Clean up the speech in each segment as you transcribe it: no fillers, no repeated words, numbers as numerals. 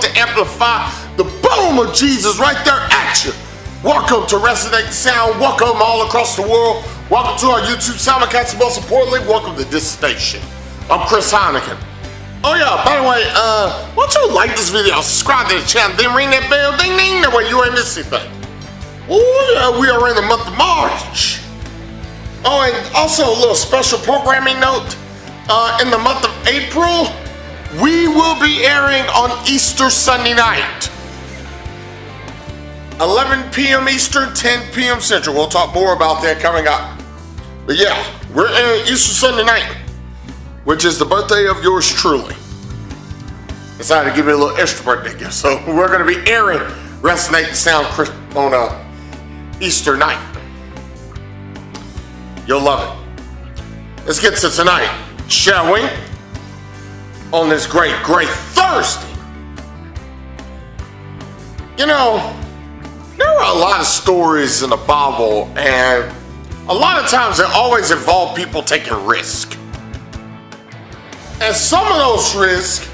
to amplify the boom of Jesus right there at you. Welcome to Resonate the Sound. Welcome all across the world. Welcome to our YouTube simulcast, and most importantly, welcome to this station. I'm Chris Heineken. Oh yeah, by the way, why don't you like this video, subscribe to the channel, then ring that bell, ding ding, that way you ain't miss anything. Oh yeah, we are in the month of March. Oh, and also a little special programming note. In the month of April, we will be airing on Easter Sunday night. 11 p.m. Eastern, 10 p.m. Central. We'll talk more about that coming up. But yeah, we're airing Easter Sunday night, which is the birthday of yours truly. Decided to give me a little extra birthday gift. So we're going to be airing Resonate the Sound on Easter night. You'll love it. Let's get to tonight, shall we? On this great Thursday. You know, there are a lot of stories in the Bible, and a lot of times they always involve people taking risk. And some of those risks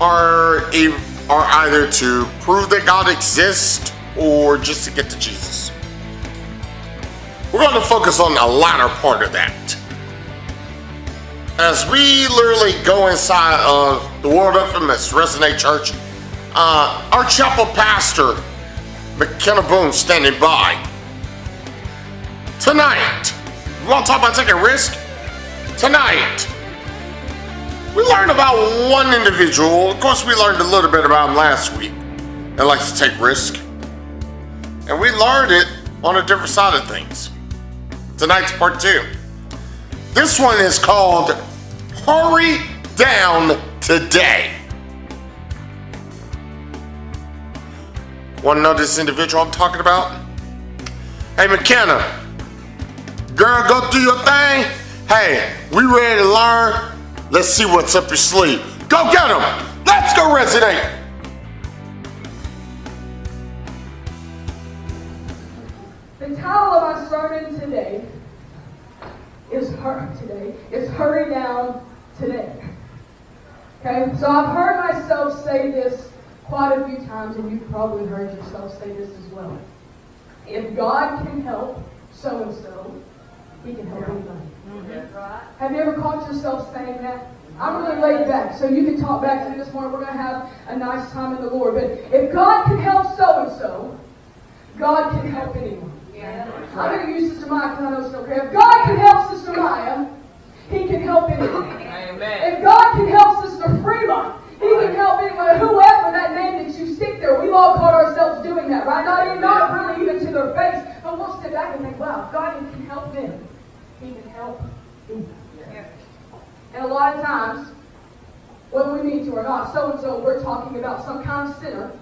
are either to prove that God exists or just to get to Jesus. We're going to focus on the latter part of that. As we literally go inside of the world infamous Resonate Church, our Chapel Pastor McKenna Boone standing by. Tonight, we want to talk about taking risk? Tonight, we learned about one individual. Of course, we learned a little bit about him last week that likes to take risk. And we learned it on a different side of things. Tonight's part 2. This one is called Hurry Down Today. Want to know this individual I'm talking about? Hey, McKenna. Girl, go do your thing. Hey, we ready to learn? Let's see what's up your sleeve. Go get them. Let's go resonate. The title of my sermon today is Hurry Down Today. Okay, so I've heard myself say this quite a few times, and you've probably heard yourself say this as well. If God can help so-and-so, He can help anybody. Mm-hmm. Have you ever caught yourself saying that? I'm really laid back, so you can talk back to me this morning. We're going to have a nice time in the Lord. But if God can help so-and-so, God can help anyone. Yeah. I'm going to use Sister Maya because I know it's okay. If God can help Sister Maya, He can help anyone. Amen. If God can help Sister Fremont, He can help anyone, whoever that name that you stick there. We've all caught ourselves doing that, right? Not really even to their face, but we'll sit back and think, wow, God can help them. He can help me. Yeah. And a lot of times, whether we mean to or not, so-and-so, we're talking about some kind of sinner,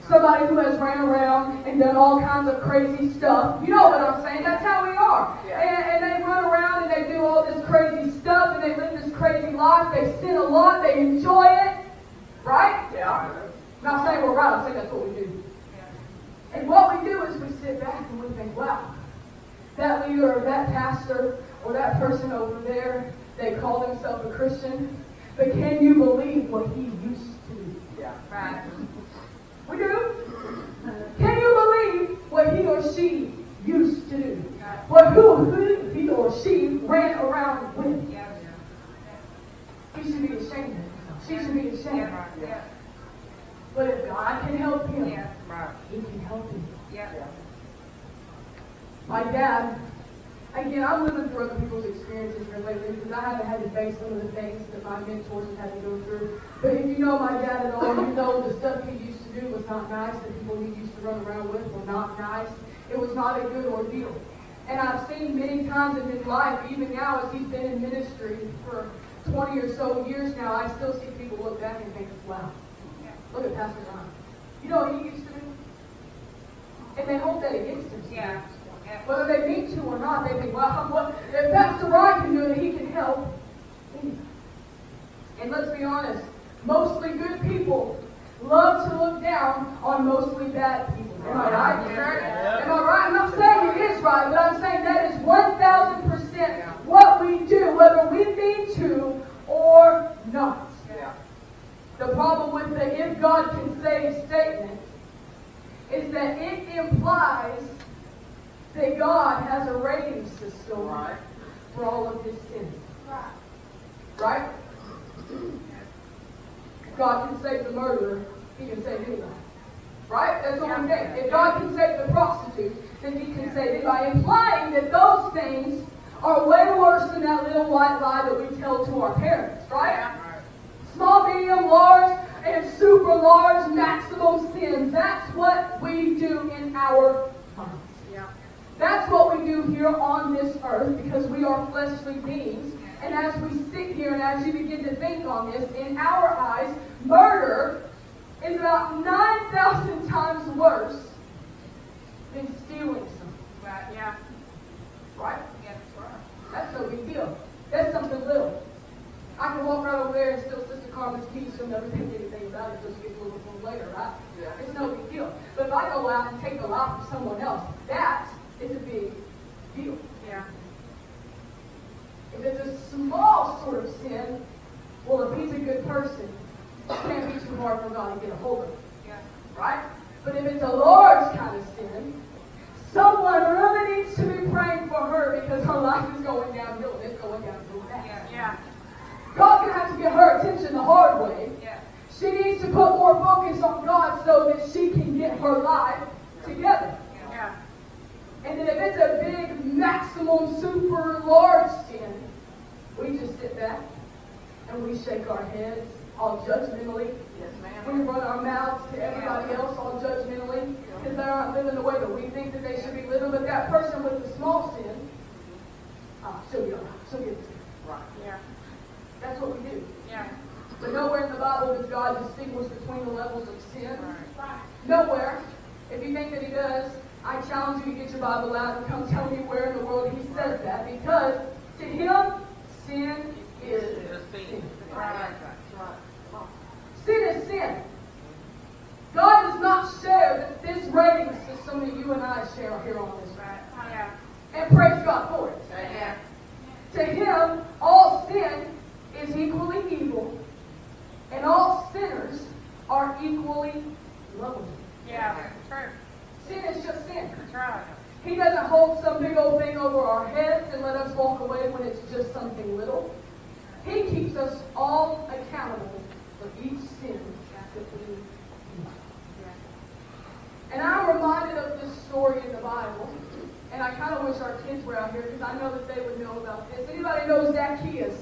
somebody who has ran around and done all kinds of crazy stuff. You know what I'm saying? That's how we are. Yeah. And they run around and they do all this crazy stuff and they live this crazy life. They sin a lot. They enjoy it. Right? Yeah. I'm not saying we're right. I'm saying that's what we do. Yeah. And what we do is we sit back and we think, wow, that leader or that pastor or that person over there, they call themselves a Christian, but can you believe what he used to do? Yeah. Right. We do. Can you believe what he or she used to do? What who he or she ran around with? Yeah. He should be ashamed of it. She should be ashamed. Yeah. But if God can help him, He can help him. Yeah. My dad, again, I'm living through other people's experiences here lately because I haven't had to face some of the things that my mentors have had to go through. But if you know my dad at all, you know the stuff he used to do was not nice. The people he used to run around with were not nice. It was not a good ordeal. And I've seen many times in his life, even now as he's been in ministry for 20 or so years now, I still see people look back and think, wow, look at Pastor John. You know what he used to do? And they hold that against him. Yeah. Whether they mean to or not, they think, wow, if Pastor Ron can do it, he can help. And let's be honest, mostly good people love to look down on mostly bad people. Am I right? Yeah. Am I right? I'm not saying it is right, but I'm saying that is 1,000% what we do, whether we mean to or not. Yeah. The problem with the if God can save statement is that it implies that God has a rating system for all of his sins. Right? If God can save the murderer, he can save anybody. Right? That's what we think. If God can save the prostitute, then he can save anybody. Implying that those things are way worse than that little white lie that we tell to our parents. Right? Small, medium, large, and super large maximum sins. That's what we do in our minds. That's what we do here on this earth because we are fleshly beings. And as we sit here and as you begin to think on this, in our eyes, murder is about 9,000 times worse than stealing something. Right, yeah. Right? Yeah, that's right. That's no big deal. That's something little. I can walk right over there and steal Sister Carmen's keys. She'll never think anything about it until she gets a little bit later, right? Yeah. It's no big deal. But if I go out and take the life of someone else, that is a big deal. Yeah. If it's a small sort of sin, well, if he's a good person, it can't be too hard for God to get a hold of him. Yeah. Right? But if it's a large kind of sin, someone really needs to be praying for her because her life is going downhill and it's going downhill fast. Yeah. God's going to have to get her attention the hard way. Yeah. She needs to put more focus on God so that she can get her life together. Yeah. And then if it's a big, maximum, super large sin, we just sit back and we shake our heads all judgmentally. Yes, ma'am. We run our mouths to everybody else all judgmentally because they aren't living the way that we think that they should be living. But that person with the small sin, she'll get alright. She'll get it. Right. Yeah. That's what we do. Yeah. But nowhere in the Bible does God distinguish between the levels of sin. Right. Nowhere. If you think that he does, I challenge you to get your Bible out and come tell me where in the world he says that. Because to him, sin is sin. Right. Sin is sin. God does not share this rating system that you and I share here on this earth. Right. Yeah. And praise God for it. Yeah. To him, all sin is equally evil, and all sinners are equally lovable. Yeah. True. Sin is just sin. That's right. He doesn't hold some big old thing over our heads and let us walk away when it's just something little. He keeps us all accountable for each sin that we do. And I'm reminded of this story in the Bible, and I kind of wish our kids were out here because I know that they would know about this. Anybody knows Zacchaeus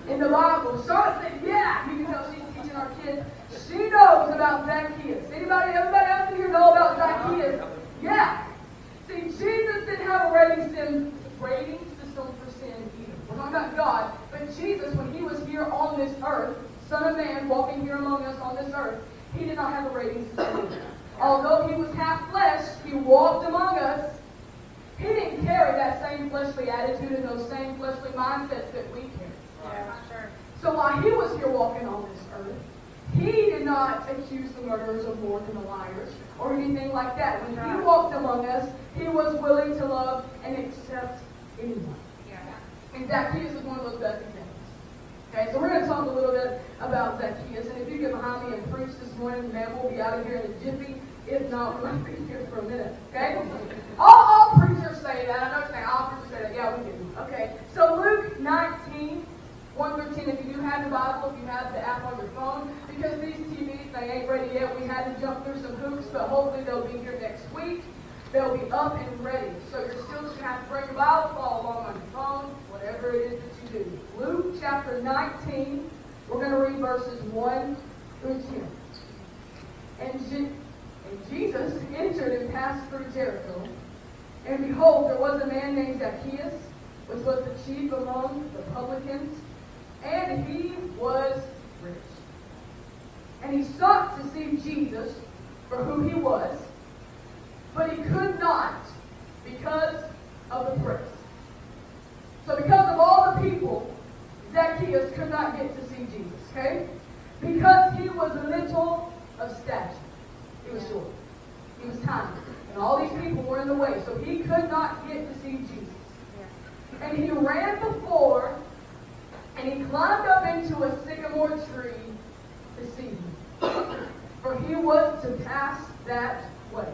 in the Bible? Charlotte said, yeah, you can tell she's teaching our kids. She knows about Zacchaeus. Everybody else in here know about Zacchaeus? Yeah. See, Jesus didn't have a rating system for sin either. We're talking about God. But Jesus, when he was here on this earth, Son of Man, walking here among us on this earth, he did not have a rating system either. Although he was half flesh, he walked among us. He didn't carry that same fleshly attitude and those same fleshly mindsets that we carry. Yeah. Sure. So while he was here walking on this earth, he did not accuse the murderers of more than the liars or anything like that. When he walked among us, he was willing to love and accept anyone. Yeah. And Zacchaeus is one of those best examples. Okay, so we're going to talk a little bit about Zacchaeus. And if you get behind me and preach this morning, man, we'll be out of here in a jiffy. If not, we're going to be here for a minute. Okay? All preachers say that. I know you're saying all preachers say that. Yeah, we do. Okay. So Luke 19, 1 through 10, if you do have the Bible, if you have the app on your phone, because these TVs, they ain't ready yet. We had to jump through some hoops, but hopefully they'll be here next week. They'll be up and ready. So you're still just going to have to bring your Bible, follow along on your phone, whatever it is that you do. Luke chapter 19, we're going to read verses 1 through 10. And Jesus entered and passed through Jericho. And behold, there was a man named Zacchaeus, which was the chief among the publicans, and he was rich. And he sought to see Jesus for who he was, but he could not because of the press. So because of all the people, Zacchaeus could not get to see Jesus, okay? Because he was little of stature. He was short. He was tiny. And all these people were in the way, so he could not get to see Jesus. And he ran before, and he climbed up into a sycamore tree to see him, he was to pass that way.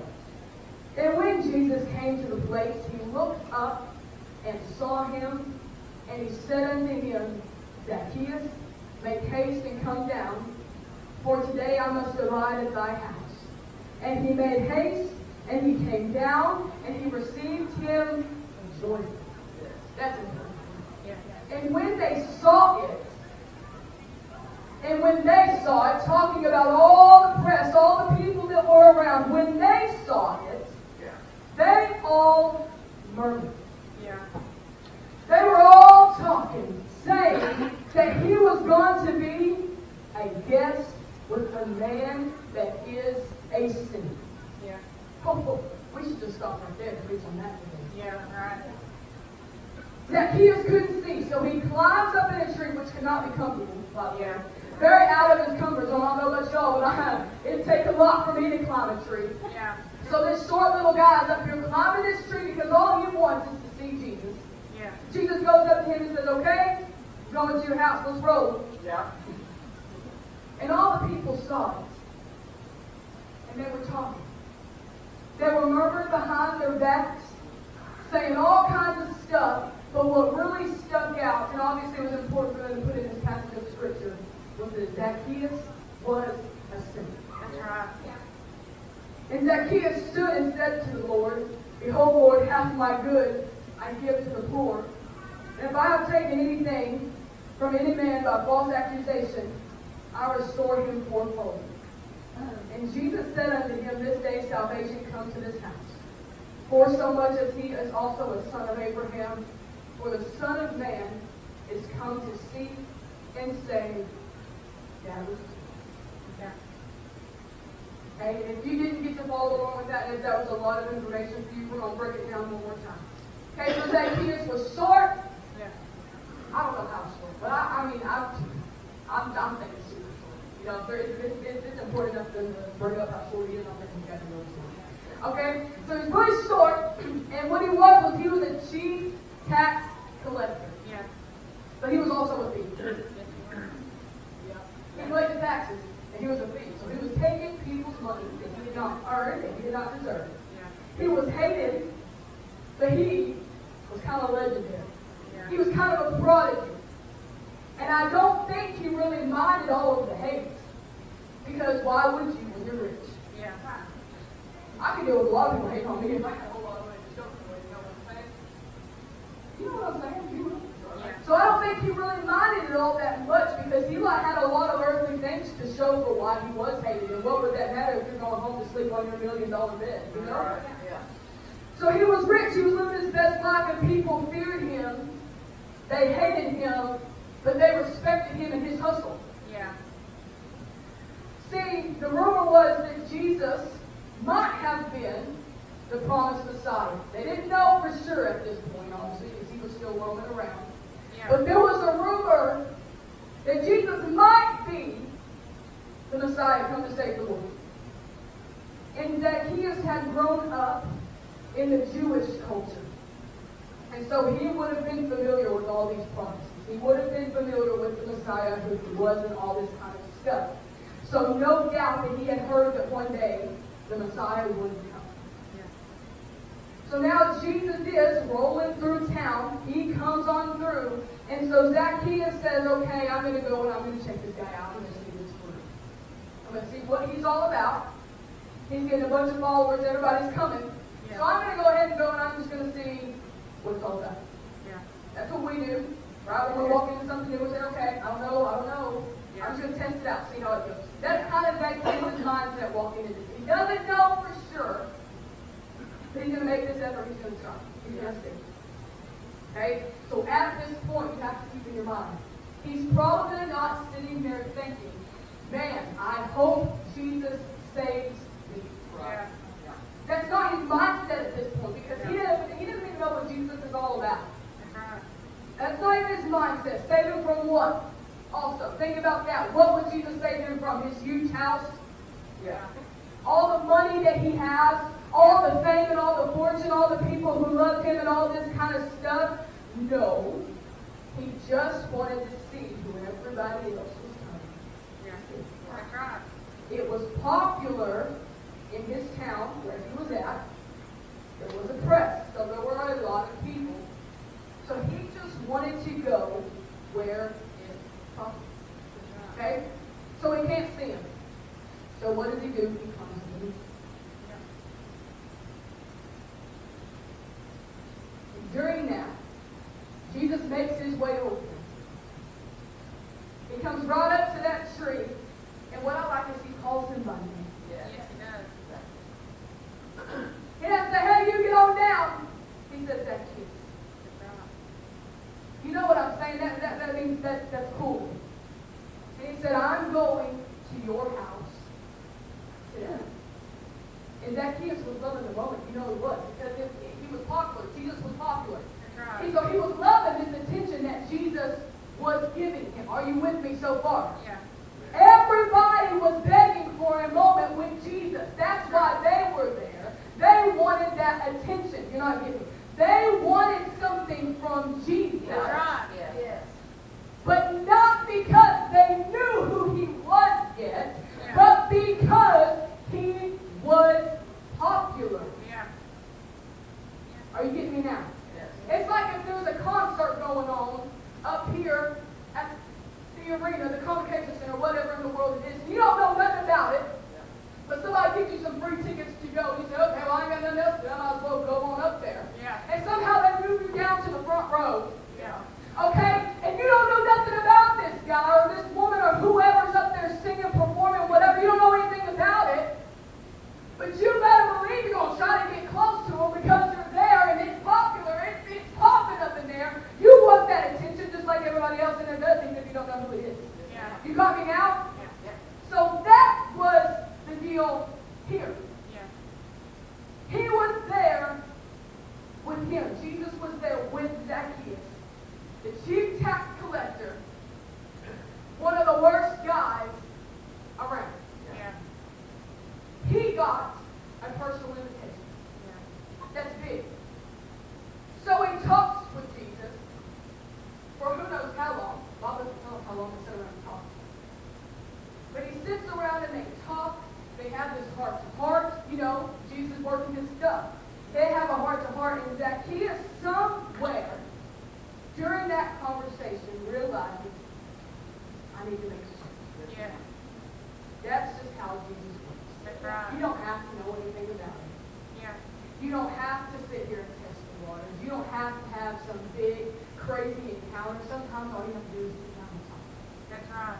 And when Jesus came to the place, he looked up and saw him, and he said unto him, Zacchaeus, make haste and come down, for today I must abide at thy house. And he made haste, and he came down, and he received him joyfully. That's important. And when they saw it, talking about all the press, all the people that were around, when they saw it, they all murmured. They were all talking, saying that he was going to be a guest with a man that is a sinner. Oh, we should just stop right there and preach on that today. Zacchaeus couldn't see, so he climbs up in a tree, which could not be comfortable, by the way. Very out of his comfort zone. I don't know about y'all, but it'd take a lot for me to climb a tree. So this short little guy's up here climbing this tree because all he wants is to see Jesus. Jesus goes up to him and says, okay, go into your house, let's roll. And all the people saw it. And they were talking. They were murmuring behind their backs, saying all kinds of stuff. But what really stuck out, and obviously it was important for them to put in this passage of Scripture, was that Zacchaeus was a sinner. That's right. And Zacchaeus stood and said to the Lord, Behold, Lord, half of my goods I give to the poor. And if I have taken anything from any man by false accusation, I restore him fourfold. And Jesus said unto him, This day salvation come to this house. For so much as he is also a son of Abraham, for the Son of Man is come to seek and save that was. Okay, and if you didn't get to follow along with that, that was a lot of information for you. We're going to break it down one more time. Okay, so Zacchaeus was short. I don't know how short, but I'm thinking super short. You know, if it's important enough to bring up how short he is, I'm thinking he's got to go short. Okay, so he's pretty short, and what he was a chief tax collector. But he was also a thief. He collected taxes, and he was a thief. So he was taking people's money that he did not earn, that he did not deserve. He was hated, but he was kind of legendary. He was kind of a prodigy. And I don't think he really minded all of the hate. Because why would you when you're rich? I can deal with a lot of people hating on me if I had a whole lot of money to show for it. You know what I'm saying? You know what I'm saying? You know. So I don't think he really minded it all that much because he had a lot of earthly things to show for why he was hated. And what would that matter if you're going home to sleep on your $1 million bed? You know? So he was rich. He was living his best life, and people feared him. They hated him, but they respected him and his hustle. See, the rumor was that Jesus might have been the promised Messiah. They didn't know for sure at this point, obviously, because he was still roaming around. But there was a rumor that Jesus might be the Messiah come to save the world. And Zacchaeus had grown up in the Jewish culture. And so he would have been familiar with all these promises. He would have been familiar with the Messiah, who he was, and all this kind of stuff. So no doubt that he had heard that one day the Messiah would come. So now Jesus is rolling through town. He comes on through. And so Zacchaeus says, okay, I'm going to go and I'm going to check this guy out. I'm going to see this fruit. I'm going to see what he's all about. He's getting a bunch of followers. Everybody's coming. So I'm going to go ahead and I'm just going to see what it's all about. That's what we do. Right? When we're walking into something new, we say, okay, I don't know. I'm just going to test it out, see how it goes. That's kind of Zacchaeus' mindset walking into this. He doesn't know for sure that he's going to make this effort. He's going to try. He's going to see. Okay? So at this point, you have to keep in your mind, he's probably not sitting there thinking, man, I hope Jesus saves me. Right? That's not his mindset at this point, because he doesn't even know what Jesus is all about. That's not even his mindset. Save him from what? Also, think about that. What would Jesus save him from? His huge house? All the money that he has, all the fame and all the fortune, all the people who love him and all this kind of stuff? No. He just wanted to see who everybody else was coming. That's right. It was popular in his town where he was at. There was a press, so there were a lot of people. So he just wanted to go where it's popular. Okay? So he can't see him. So what does he do? He comes to him. During that, Jesus makes his way over. He comes right up to that tree, and what I like is he calls him by name. Yes, he does. He doesn't say, hey, you get on down. He says, that kid. You know what I'm saying? That means that's cool. And he said, I'm going to your house today. And Zacchaeus was loving the moment. You know he was. Because he was popular. Jesus was popular. Right. And so he was loving this attention that Jesus was giving him. Are you with me so far? Yeah. Everybody was begging for a moment with Jesus. That's why they were there. They wanted that attention. You're not getting me. They wanted something from Jesus. That's right. Yes. But not because they knew who he was yet, but because he was popular. Yeah. Are you getting me now? Yes. It's like if there's a concert going on up here at the arena, the Convocation Center, whatever in the world it is, and you don't know nothing about it, but somebody gives you some free tickets to go, and you say, okay, well, I ain't got nothing else to do, I might as well go on up there. Yeah. And somehow they move you down to the front row. Yeah. Okay? And you don't know nothing about this guy or this woman or whoever's up there singing, performing, whatever. You don't know anything about it. But you better believe you're going to try to get close to them because they're there and it's popular. It's popping up in there. You want that attention just like everybody else in there does, even if you don't know who it is. Yeah. You got me now? Yeah. So that was the deal here. Yeah. He was there with him. Jesus was there with Zacchaeus, the chief tax collector, one of the worst guys around. Yeah. He got a personal invitation. Yeah. That's big. So he talks with Jesus for who knows how long. Bob doesn't tell him how long they sit around and talk. But he sits around and they talk. They have this heart-to-heart. You know, Jesus working his stuff. They have a heart-to-heart, and Zacchaeus somewhere during that conversation realizes, I need to make a change. Yeah. That's just how Jesus works. That's right. You don't have to know anything about it. Yeah. You don't have to sit here and test the waters. You don't have to have some big, crazy encounter. Sometimes all you have to do is sit down and talk. That's right.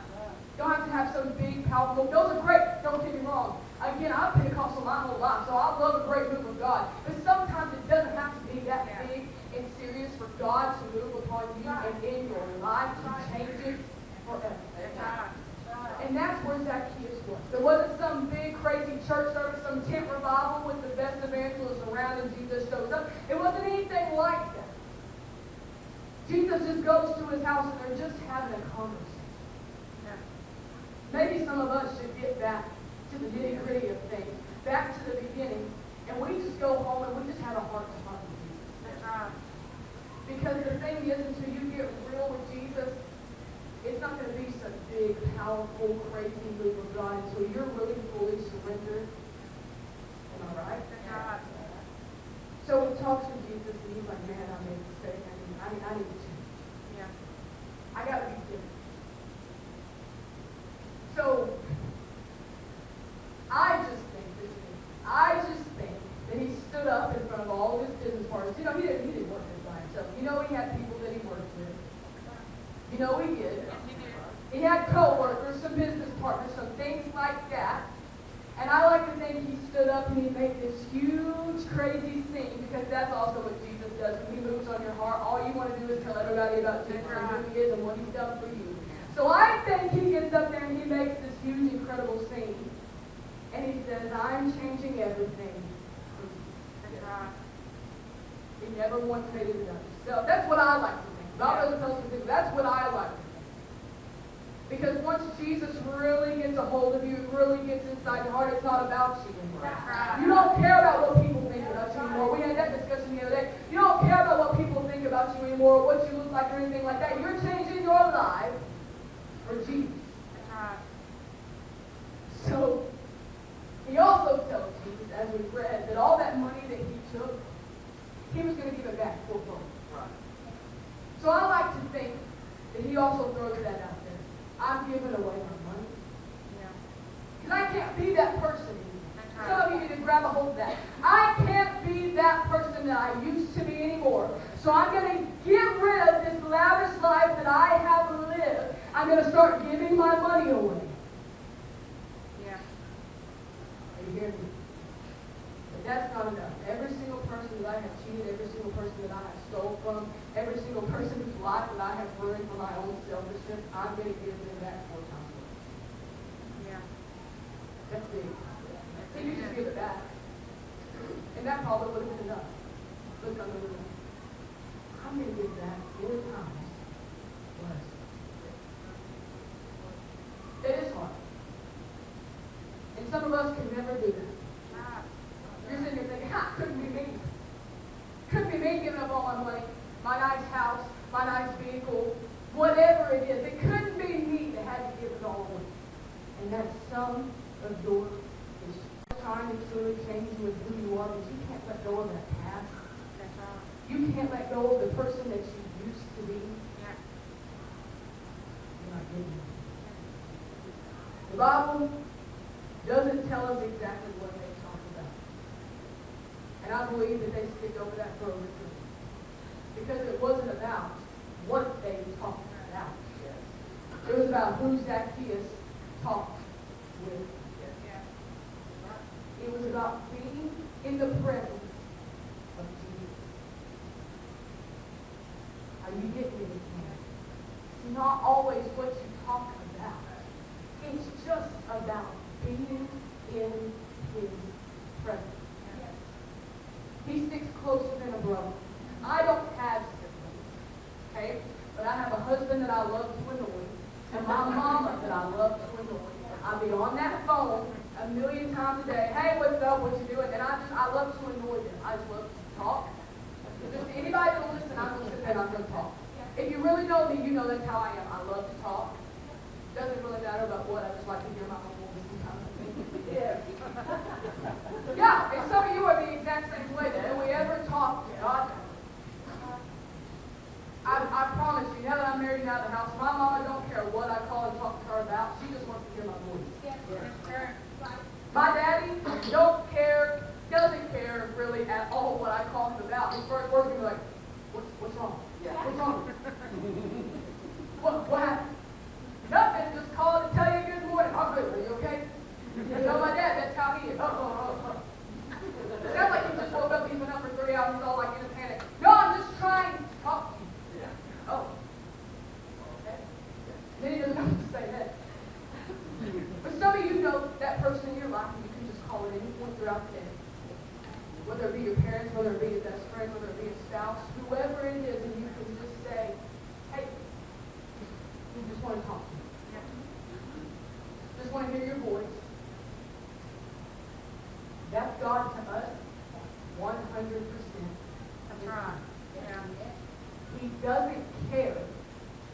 You don't have to have some big, powerful. Those are great. Don't get me wrong. Again, I'm Pentecostal my whole life, so I love a great move of God. But sometimes it doesn't have to be that big and serious for God to move upon you and in your life to change it forever. That's right. And that's where Zacchaeus was. There wasn't some big, crazy church service, some tent revival with the best evangelists around and Jesus shows up. It wasn't anything like that. Jesus just goes to his house and they're just having a conversation. Yeah. Maybe some of us should get back to the nitty-gritty of things, back to the beginning, and we just go home and we just have a heart-to-heart with Jesus. That's right. Because the thing is, until you get real with Jesus, it's not going to be some big, powerful, crazy move of God until you're really fully surrendered. Am I right? That's right. So he talks to Jesus and he's like, man, I made a mistake. I need to change. Yeah. I got to be different. So I just think that he stood up in front of all of his business partners. You know, he didn't work this by himself. You know, he had people that he worked with. You know, he did. Yes, he did. He had co-workers, some business partners, some things like that. And I like to think he stood up and he made this huge, crazy scene, because that's also what Jesus does. When he moves on your heart, all you want to do is tell everybody about Jesus and who he is and what he's done for you. So I think he gets up there and he makes this huge, incredible scene. And he says, I'm changing everything. That's right. He never once made it about himself. That's what I like to think. God doesn't tell us to do. That's what I like to think. Because once Jesus really gets a hold of you, really gets inside your heart, it's not about you anymore. That's right. You don't care about what people think about you anymore. We had that discussion the other day. You don't care about what people think about you anymore, or what you look like, or anything like that. You're changing your life for Jesus. That's right. So I can't be that person that I used to be anymore. So I'm going to get rid of this lavish life that I have lived. I'm going to start giving my money away. Yeah. Are you hearing me? But that's not enough. Every single person that I have cheated, every single person that I have stole from, every single person whose life that I have ruined for my own selfishness, I'm going to give them back 4 times more. Yeah. That's big. So you just give it back. And that probably would have been enough. Look under the room. I'm going to give that 4 times less. It is hard. And some of us can never do that. You're sitting here thinking, couldn't be me. Couldn't be me giving up all my money, my nice house, my nice vehicle, whatever it is. It couldn't be me that had to give it all away. And that's some of your issues. Trying to truly change you with who you are, but you can't let go of that past. That's right. You can't let go of the person that you used to be. Yeah. You're not getting it. The Bible doesn't tell us exactly what they talk about. And I believe that they skipped over that for a reason. Because it wasn't about what they talked about. It was about who Zacchaeus talked with. It was about being in the presence of Jesus. Are you getting it? It's not always what you talk about. It's just about being in His presence. He sticks closer than a brother. I don't have siblings, okay? But I have a husband that I love to annoy, and my mama that I love to annoy. I'll be on that phone 1,000,000 times a day. Hey, what's up? What you doing? And I love to annoy them. I just love to talk. Just anybody that'll listen, I'm going to sit there and I'm going to talk. If you really know me, you know that's how I am. I love to talk. Doesn't really matter about what. I just like to hear my own voice sometimes. Yeah. Yeah, and some of you are the exact same way. When we ever talk, God, I promise you, now that I'm married and out of the house, my mama don't care what I call and talk to her about. She just wants to hear my voice. My daddy doesn't care really at all what I call him about. His first word will be like, what's wrong? What's wrong? What happened? Nothing, just called to tell you good morning. I'm good, are you okay? You know my dad, that's how he is. It sounds like he just woke up, he's been up for 3 hours, he's all like in a panic. No, I'm just trying to talk to you. Oh. Okay. Then he doesn't have to say that. But some of you know that person in your life, and you can just call it any point throughout the day. Whether it be your parents, whether it be your best friend, whether it be a spouse, whoever it is, and you can just say, hey, you just want to talk to me. Just want to hear your voice. That's God to us, 100%. That's right. Yeah. He doesn't care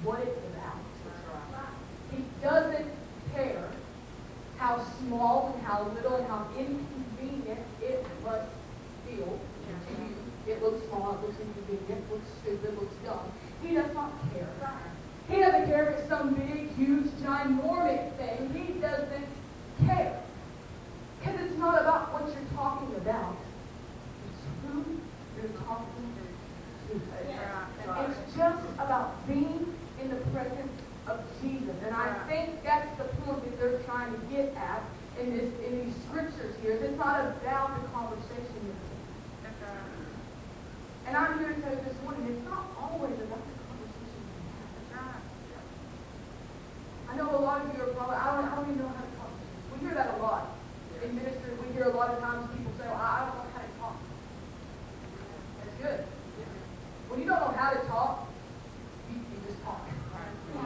what it's about. He doesn't care how small and how little and how inconvenient it must feel to you. It looks small, it looks inconvenient, it looks stupid, it looks dumb. He does not care. He doesn't care if it's some big, huge, ginormous thing. He doesn't care. Because it's not about what you're talking about. It's who you're talking to. It's just about being in the presence of Jesus. And I think that's the point that they're trying to get at in these scriptures here. It's not about the conversation with him. And I'm here to tell you this morning, it's not always about the conversation we have. I know a lot of you are probably, I don't even know how to talk to you. We hear that a lot. In ministry, we hear a lot of times people say, well, I don't know how to talk. That's good. When you don't know how to talk, you just talk.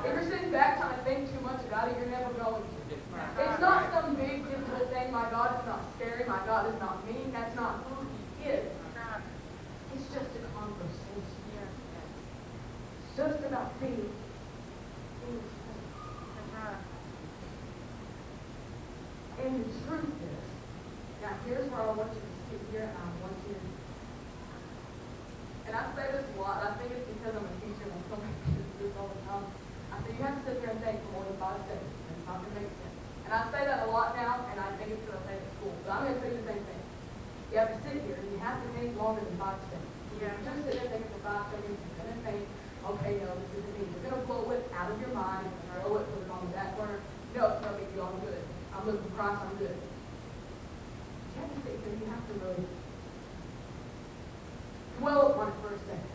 If you're sitting back trying to think too much about it, you're never going to. It's not some big, difficult thing. My God is not scary. My God is not mean. That's not who He is. It's just a conversation. It's just about being in His presence. And the truth is, now here's where I want you to sit here, and I want you to, and I say this a lot, I think it's because I'm a teacher, and so many kids do this all the time. I say, you have to sit there and think for more than 5 seconds, and it's not going to make sense. And I say that a lot now, and I think it's because I say it at school, but I'm going to tell you the same thing. You have to to sit here, and you have to think longer than 5 seconds. Yeah. Just sit there thinking for 5 seconds, you're going to think, okay, no, this isn't me. You're going to blow it out of your mind, blow it, put it on the back burner. No, it's not me, I'm good. I'm living for Christ, I'm good. You have to sit here, you have to really dwell upon it for a second.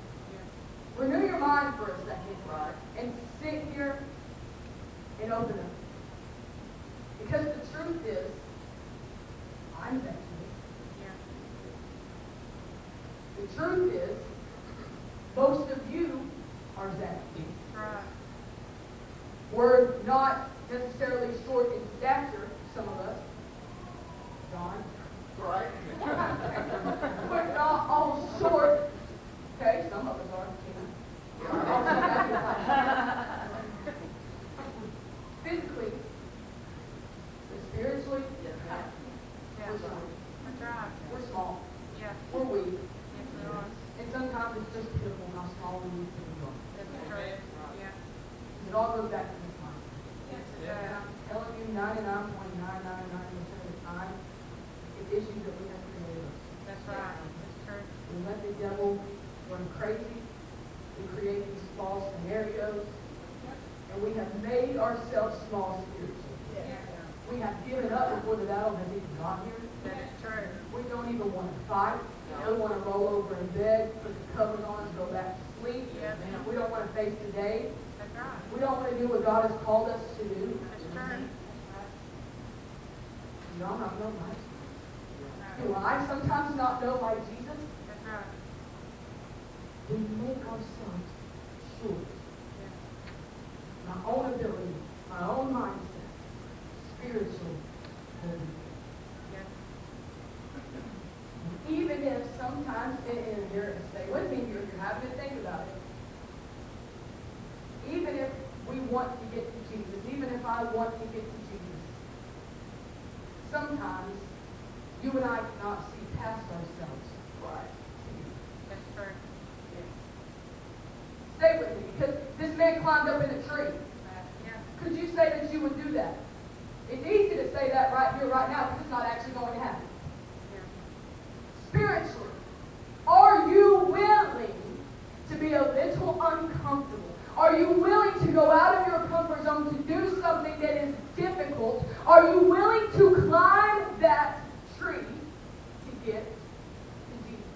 Renew your mind for a second, right? And sit here and open up. Because the truth is, I'm Zacchaeus. The truth is, most of you are Zacchaeus. Right. We're not necessarily short in stature, some of us. John. Right. We're not all short. Okay, some of us are. Physically, but spiritually, we're short. That's right. We're small. Yeah. We're weak. Yes, it was. And sometimes it's just pitiful how small we need to be. That's true. Yeah. It all goes back to this mind. Yes, it And does. I'm telling you, 99.999% of the time, it's issues that we have created. That's right. That's true. We let the devil run crazy. We create these false scenarios. And we have made ourselves small spiritually. Yeah. We have given up before the battle has even got here. That is true. We don't even want to fight. We want to roll over in bed, put the covers on, and go back to sleep. Yeah. We don't want to face the day. That's right. We don't want to do what God has called us to do. That's true. Y'all not know my Jesus. Right. Do I sometimes not know my Jesus? That's right. We make ourselves short. Yeah. My own ability, my own mindset, spiritual ability. Yeah. Even if sometimes, and here, stay with me here, if you're having to think about it. Even if we want to get to Jesus, even if I want to get to Jesus, sometimes you and I cannot see past ourselves. Right. That's true. Stay with me, because this man climbed up in a tree. Yeah. Could you say that you would do that? It's easy to say that right here, right now, because it's not actually going to happen. Yeah. Spiritually, are you willing to be a little uncomfortable? Are you willing to go out of your comfort zone to do something that is difficult? Are you willing to climb that tree to get to Jesus?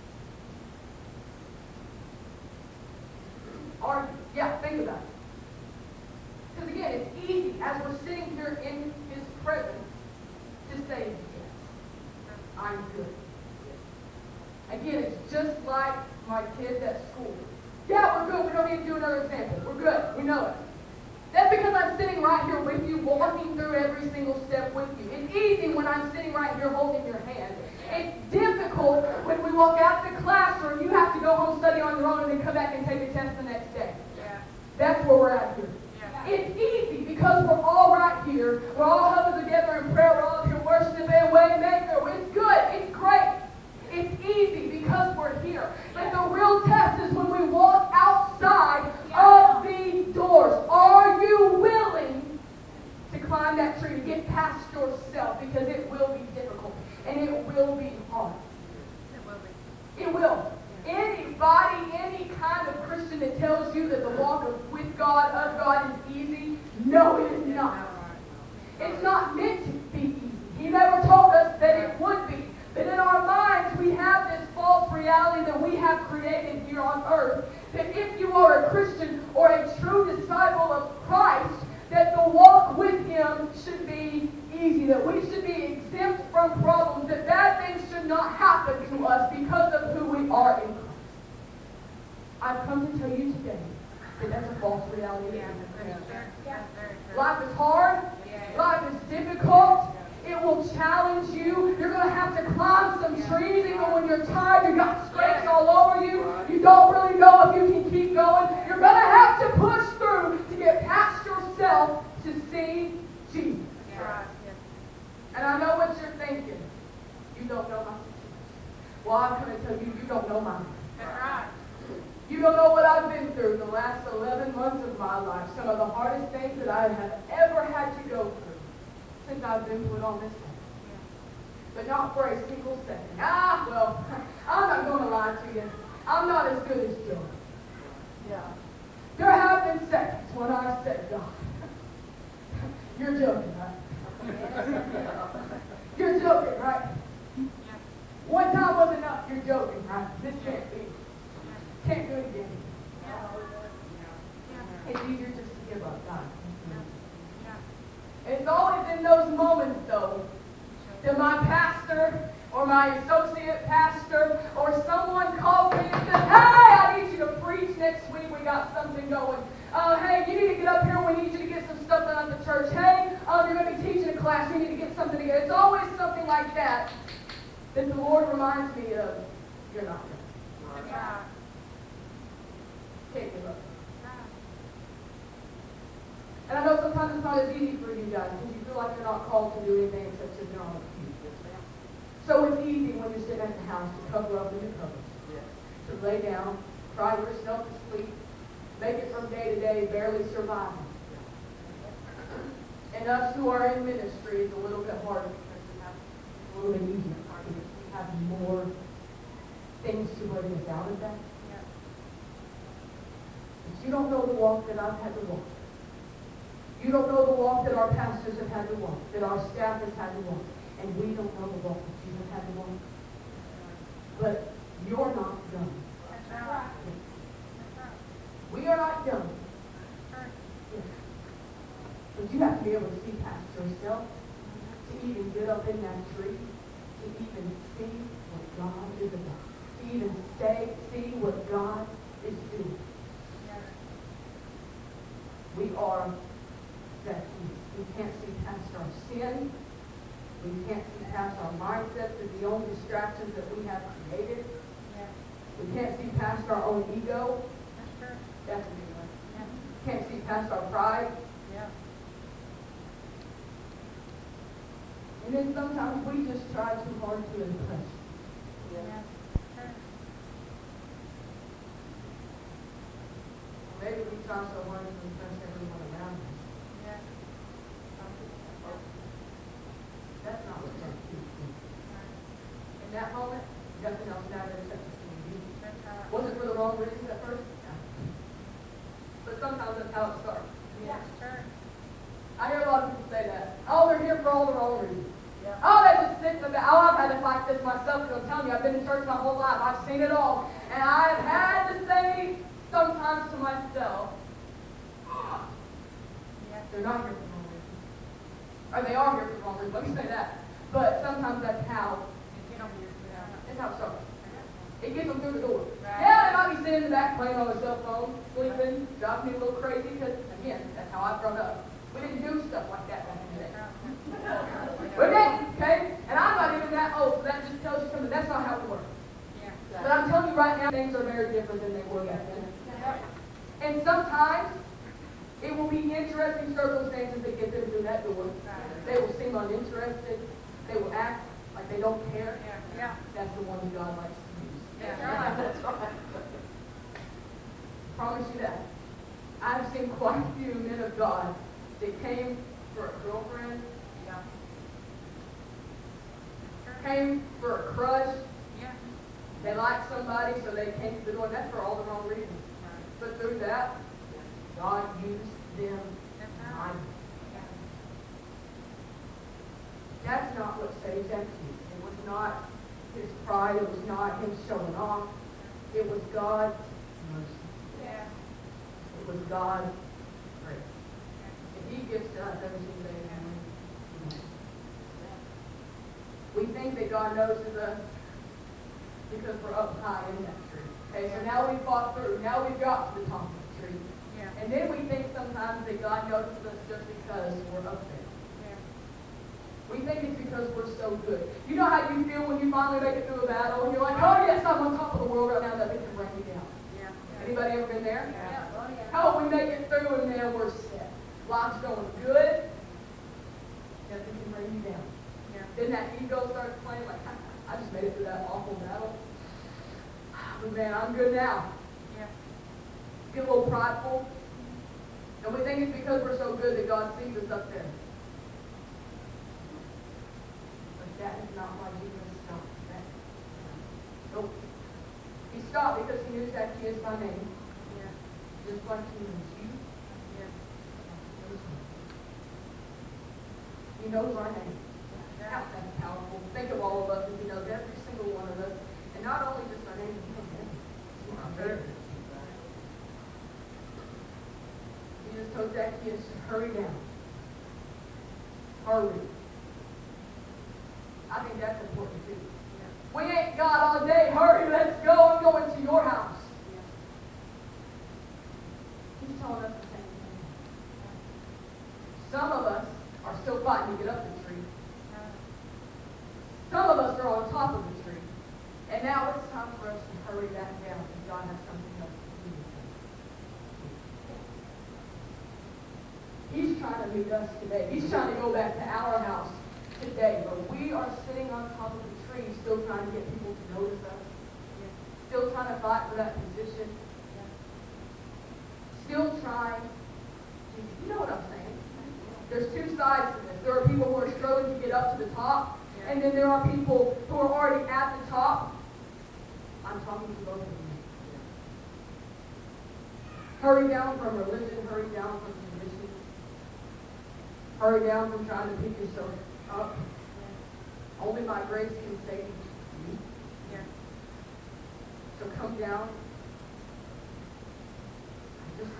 Are you? Yeah, think about it. Because again, it's easy as we're sitting here in His presence to say, yes, I'm good. Again, it's just like my kids at school. Yeah, we're good. We don't need to do another example. We're good. We know it. That's because I'm sitting right here with you, walking through every single step with you. It's easy when I'm sitting right here holding your hand. It's difficult when we walk out the classroom, you have to go home, study on your own, and then come back and take a test the next day. Yeah. That's where we're at here. Yeah. It's easy because we're all right here. We're all huddled together in prayer. We're all here worshiping and Waymaker. It's good. It's great. It's easy because we're here. But the real test is when we walk outside of the doors. Are you willing to climb that tree, to get past yourself? Because it will be difficult and it will be hard. It will be. It will. Anybody, any kind of Christian that tells you that the walk with God, of God is easy, no, it is not. It's not meant to be easy. He never told us that it would be. But in our minds, we have this false reality that we have created here on earth, that if you are a Christian or a true disciple of Christ, that the walk with Him should be easy, that we should be exempt from problems, that bad things should not happen to us because of who we are in Christ. I've come to tell you today that that's a false reality. Yeah. That's true. That's very true. Life is hard. Yeah. Life is difficult. It will challenge you. You're going to have to climb some trees even when you're tired. You've got scrapes all over you. You don't really know if you can keep going. You're going to have to push through to get past yourself to see Jesus. Yeah. Right. Yes. And I know what you're thinking. You don't know my situation. Well, I'm going to tell you, you don't know mine. That's right. You don't know what I've been through the last 11 months of my life. Some of the hardest things that I have ever had to go through since I've been put on this earth. but not for a single second. Well, I'm not going to lie to you. I'm not as good as Joe. Yeah. There have been seconds when I said, God, you're joking, right? You're joking, right? One time was enough. You're joking, right? This can't be. Can't do it again. It's easier just to give up, God. It's always in those moments, though, that my pastor or my associate pastor or someone calls me and says, hey, I need you to preach next week. We got something going. Hey, you need to get up here. We need you to get some stuff done at the church. Hey, you're going to be teaching a class. We need to get something together. It's always something like that that the Lord reminds me of. You're not going. Can't give up. And I know sometimes it's not as easy for you guys because you feel like you're not called to do anything except sit down on the pew. So it's easy when you're sitting at the house to cover up in your covers, to lay down, cry yourself to sleep, make it from day to day, barely surviving. And us who are in ministry, it's a little bit harder because we have a little bit easier. We have more things to bring us out of that. But you don't know the walk that I've had to walk. You don't know the walk that our pastors have had to walk, that our staff has had to walk. And we don't know the walk that you have had to walk. But you're not done. That's right. We are not done. But you have to be able to see past yourself, to even get up in that tree, to even see what God is about, to even see what God is doing. We are that we can't see past our sin. We can't see past our mindsets and the own distractions that we have created. We can't see past our own ego. Definitely. Can't see past our pride. And then sometimes we just try too hard to impress. Maybe we try so hard to impress everyone around us. That's not what God is. In that moment, nothing else mattered except for you. Was it for the wrong reasons at first? No. But sometimes that's how it starts. I hear a lot of people say that. Oh, they're here for all the wrong reasons. Oh, they just sit in the back. Oh, I've had to fight this myself because I'm telling you, I've been in church my whole life. I've seen it all. And I've had to say sometimes to myself, they're not here for the wrong reasons. Or they are here for the wrong reasons. Let me say that. But sometimes that's how it starts. It gets them through the door. Yeah, they might be sitting in the back playing on their cell phone, sleeping, driving me a little crazy because, again, that's how I've grown up. We didn't do stuff like that back in the day. We didn't, okay? And I'm not even that old, so that just tells you something. That's not how it works. But I'm telling you right now, things are very different than they were back then. And sometimes it will be interesting circumstances that get them through that door. They will seem uninterested. They will act like they don't care. That's the one that God likes to use. That's right. Promise you that. I've seen quite a few men of God that came for a girlfriend, came for a crush. They liked somebody, so they came to the door. That's for all the wrong reasons. But through that, God used them mightily. That's not what saved Zacchaeus. It was not his pride. It was not him showing off. It was God's mercy. It was God's grace. And He gives to us every single day. We think that God notices us because we're up high in that tree. Okay, so now we've fought through. Now we've got to the top of the tree. And then we think sometimes that God notices us just because we're up there. We think it's because we're so good. You know how you feel when you finally make it through a battle and you're like, oh yes, I'm on top of the world right now, that they can bring me down. Anybody ever been there? Oh, we make it through and then we're set. Life's going good. Nothing can bring you down. Then that ego starts playing like, I just made it through that awful battle. But man, I'm good now. Get a little prideful. And we think it's because we're so good that God sees us up there. But That is not why Jesus stopped. Nope. He stopped because he knew Zacchaeus by name. Yeah. Just like he knows you. Yeah. He knows our name. That's powerful. Think of all of us, and he knows every single one of us. And not only just our name, but he knows everything. Jesus told Zacchaeus to hurry down. Hurry. I think that's important too. We ain't God all day. Hurry, let's go. I'm going to your house. He's telling us the same thing. Some of us are still fighting to get up the tree. Some of us are on top of the tree. And now it's time for us to hurry back down because God has something else to do. He's trying to meet us today. He's trying to go back to our house today. But we are sitting on top of the tree still trying to get people to notice us. Still trying to fight for that position. Still trying. You know what I'm saying? There's two sides to this. There are people who are struggling to get up to the top. And then there are people who are already at the top. I'm talking to both of you. Hurry down from religion. Hurry down from tradition. Hurry down from trying to pick yourself up. Only by grace can save you. So come down. I just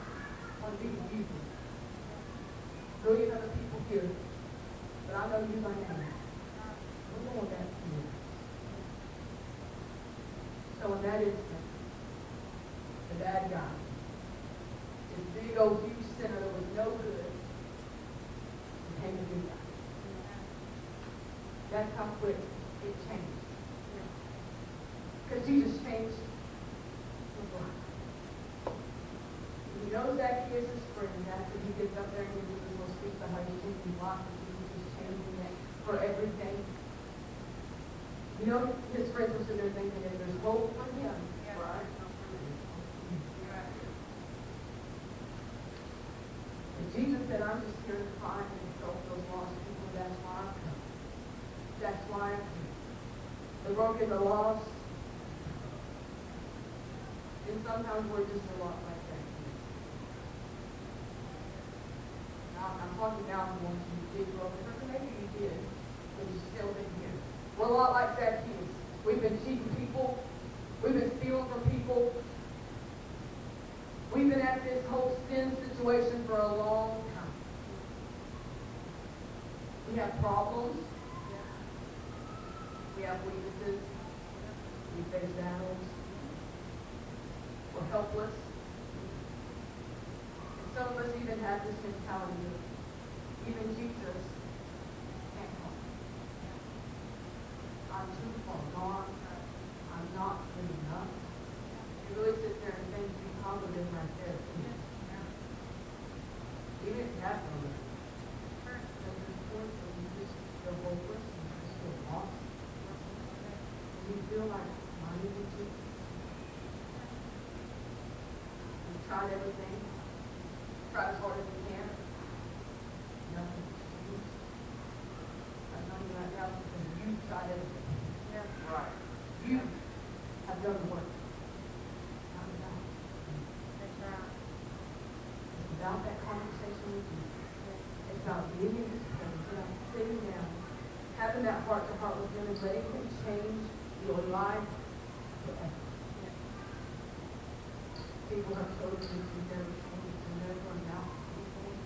want to be with you. A billion other people here. But I know you by name. I don't know that to you. So in that instant, the bad guy, this big old huge sinner that was no good, became a good guy. That's how quick it changed. Because Jesus changed his life. You know Zacchaeus' friend, after he gets up there and Jesus will speak to how he's changing his life, and Jesus is changing it for everything. You know, his friends were sitting there thinking that there's hope for him. Yeah. Right? And Jesus said, I'm just here to find and help those lost people. That's why I've come. That's why I'm here. The broken, the lost. And sometimes we're just a lot like that. Now, I'm talking now to ones who did broken, or maybe you did, but you still been here. We're a lot like Zacchaeus. We've been cheating people. We've been stealing from people. We've been at this whole sin situation for a long time. We have problems. We have weaknesses. We face battles. We're helpless. And some of us even have this mentality of even Jesus can't help. I'm too far gone. I'm not good enough. You really sit there and think you positive right there. Even if you have no reason. There's this point where you just feel hopeless and you just feel lost. And you feel like, why did you do? You've tried everything. Tried as hard as you can. Nothing. I'm telling you right now because you've tried everything. Right. You have done the work. Not about. That's right. It's about that conversation with you. It's about being in His presence. It's about sitting down, having that heart-to-heart with Him, and letting Him change your life forever. People have told you to never change, to never amount to anything.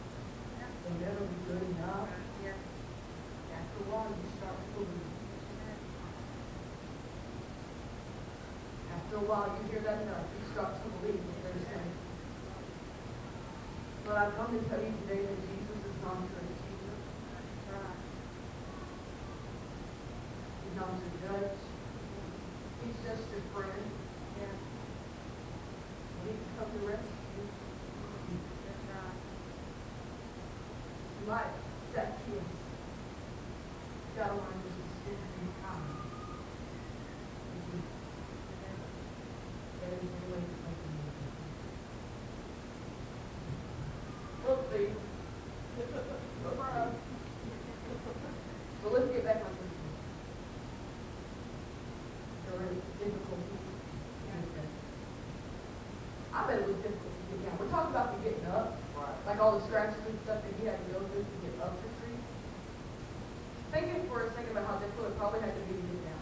They'll never be good enough. After a while, you start to believe. After a while, you hear that enough. You start to believe what they're saying. But I've come to tell you today that Jesus is not your accuser. He's not your judge. He's just your friend. And He can come to rescue you. Like Zacchaeus. You gotta learn to just sit and be kind. That is the way to make a move. Whoopsie. So let's get back on this. like all the scratches and stuff that he had to go through to get up the tree. Thinking for a second about how difficult it probably had to be to get down.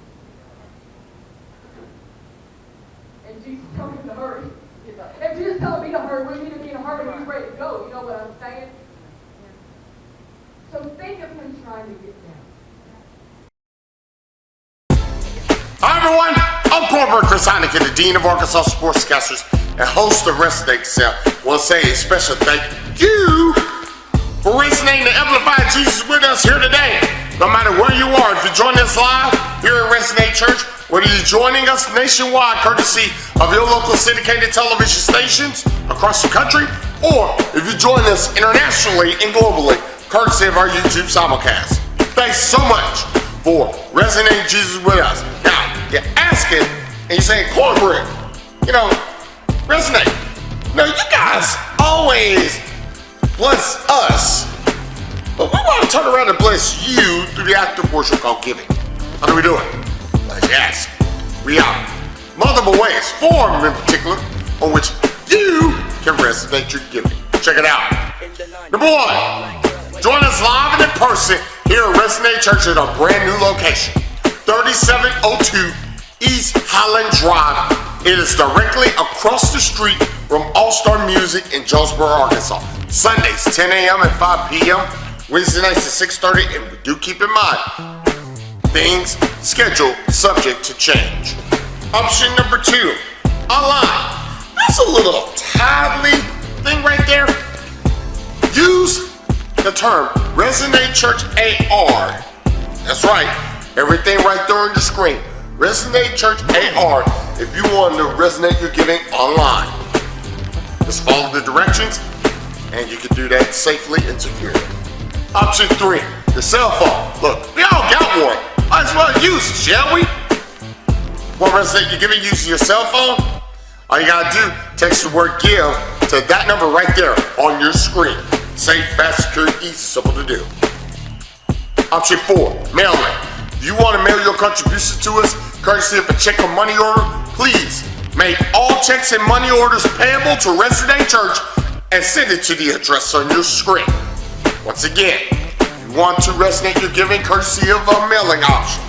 And Jesus told him to hurry. If Jesus telling me to hurry, we need to be in a hurry when he's ready to go. You know what I'm saying? So think of him trying to get down. Hi everyone, I'm Cornbread Chris Heineken, the Dean of Arkansas Sportscasters and host of Resonate the Sound. I want to say a special thank you for resonating to amplify Jesus with us here today. No matter where you are, if you're joining us live here at Resonate Church, whether you're joining us nationwide courtesy of your local syndicated television stations across the country, or if you're joining us internationally and globally courtesy of our YouTube simulcast. Thanks so much for resonating Jesus with us. Now, you're asking and you're saying, Cornbread, resonate. No, you guys always bless us, but we want to turn around and bless you through the act of worship called giving. How do we do it? Yes, we have multiple ways, four in particular, on which you can resonate your giving. Check it out. Number one, join us live and in person here at Resonate Church at our brand new location, 3702 East Highland Drive. It is directly across the street from All-Star Music in Jonesboro, Arkansas. Sundays, 10 a.m. and 5 p.m. Wednesday nights at 6:30, and do keep in mind, things scheduled subject to change. Option number two, online. That's a little tidily thing right there. Use the term Resonate Church AR. That's right, everything right there on your screen. Resonate Church AR if you want to resonate your giving online. Just follow the directions and you can do that safely and securely. Option three, the cell phone. Look, we all got one. Might as well use it, shall we? Want to resonate your giving using your cell phone? All you gotta do, text the word give to that number right there on your screen. Safe, fast, secure, easy, simple to do. Option four, mailing. If you want to mail your contributions to us, courtesy of a check or money order, please make all checks and money orders payable to Resonate Church and send it to the address on your screen. Once again, if you want to resonate your giving courtesy of a mailing option,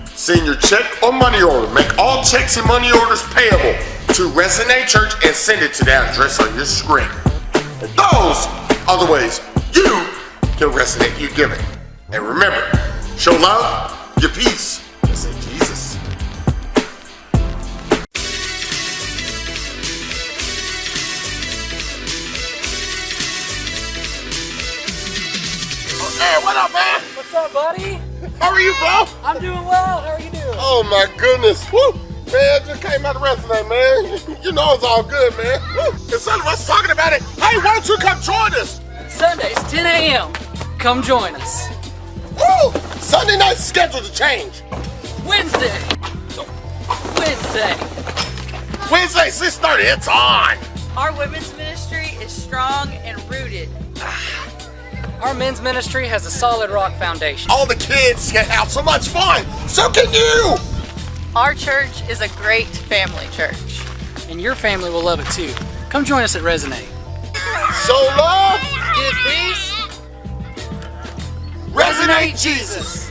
send your check or money order. Make all checks and money orders payable to Resonate Church and send it to that address on your screen. And those are the ways you can resonate your giving. And remember, show love, your peace, and say Jesus. Hey, what up, man? What's up, buddy? How are you, bro? I'm doing well. How are you doing? Oh my goodness. Woo! Man, just came out of Resonate, man. You know it's all good, man. Woo! And son of us talking about it. Hey, why don't you come join us? Sundays, 10 a.m. Come join us. Woo! Sunday night's scheduled to change. Wednesday, 6:30, it's on. Our women's ministry is strong and rooted. our men's ministry has a solid rock foundation. All the kids can have so much fun. So can you. Our church is a great family church. And your family will love it too. Come join us at Resonate. Show love. Give peace. Resonate Jesus.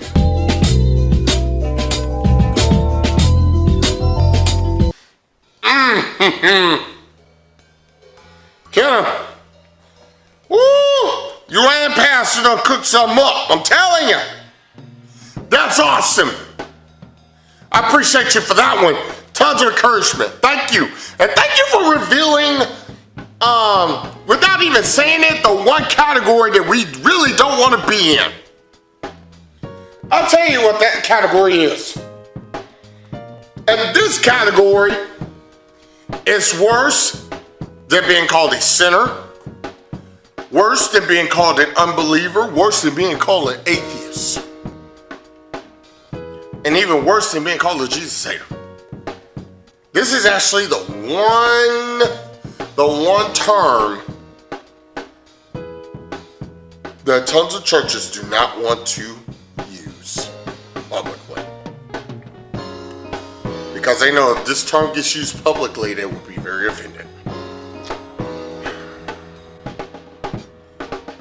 Kenna. Woo! You ran past and cooked something up. I'm telling you. That's awesome. I appreciate you for that one. Tons of encouragement. Thank you. And thank you for revealing, without even saying it, the one category that we really don't want to be in. I'll tell you what that category is. And this category is worse than being called a sinner, worse than being called an unbeliever, worse than being called an atheist, and even worse than being called a Jesus hater. This is actually the one term that tons of churches do not want to use publicly. Because they know if this term gets used publicly, they will be very offended.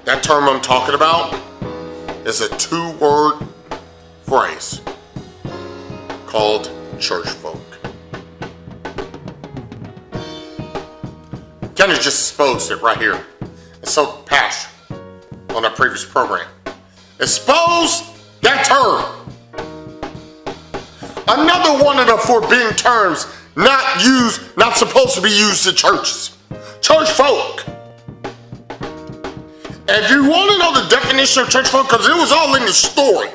That term I'm talking about is a 2-word phrase called church folk. Kenny just exposed it right here. And so Pastor on our previous program. Expose that term. Another one of the forbidden terms not supposed to be used in churches. Church folk. And if you want to know the definition of church folk, because it was all in the story,